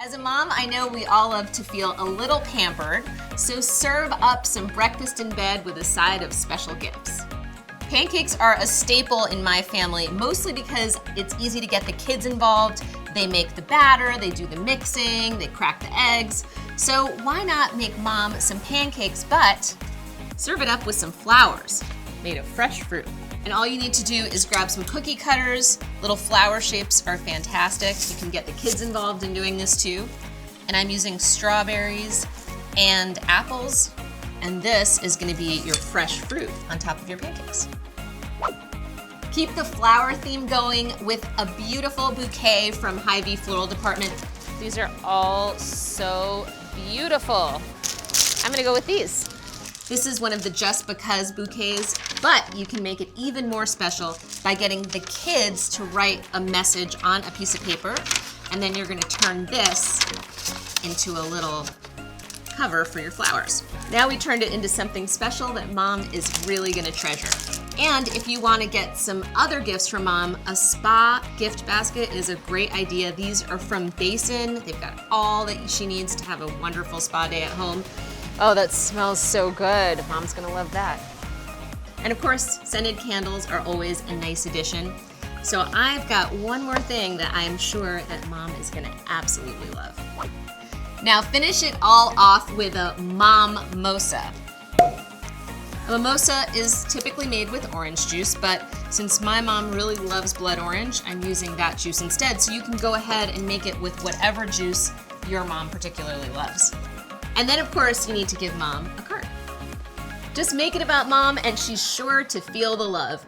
As a mom, I know we all love to feel a little pampered, so serve up some breakfast in bed with a side of special gifts. Pancakes are a staple in my family, mostly because it's easy to get the kids involved. They make the batter, they do the mixing, they crack the eggs. So why not make mom some pancakes, but serve it up with some flowers made of fresh fruit. And all you need to do is grab some cookie cutters. Little flower shapes are fantastic. You can get the kids involved in doing this too. And I'm using strawberries and apples. And this is gonna be your fresh fruit on top of your pancakes. Keep the flower theme going with a beautiful bouquet from Hy-Vee Floral Department. These are all so beautiful. I'm gonna go with these. This is one of the Just Because bouquets, but you can make it even more special by getting the kids to write a message on a piece of paper, and then you're gonna turn this into a little cover for your flowers. Now we turned it into something special that mom is really gonna treasure. And if you wanna get some other gifts for mom, a spa gift basket is a great idea. These are from Basin. They've got all that she needs to have a wonderful spa day at home. Oh, that smells so good. Mom's gonna love that. And of course, scented candles are always a nice addition. So I've got one more thing that I'm sure that mom is gonna absolutely love. Now finish it all off with a mimosa. A mimosa is typically made with orange juice, but since my mom really loves blood orange, I'm using that juice instead. So you can go ahead and make it with whatever juice your mom particularly loves. And then of course you need to give mom a card. Just make it about mom and she's sure to feel the love.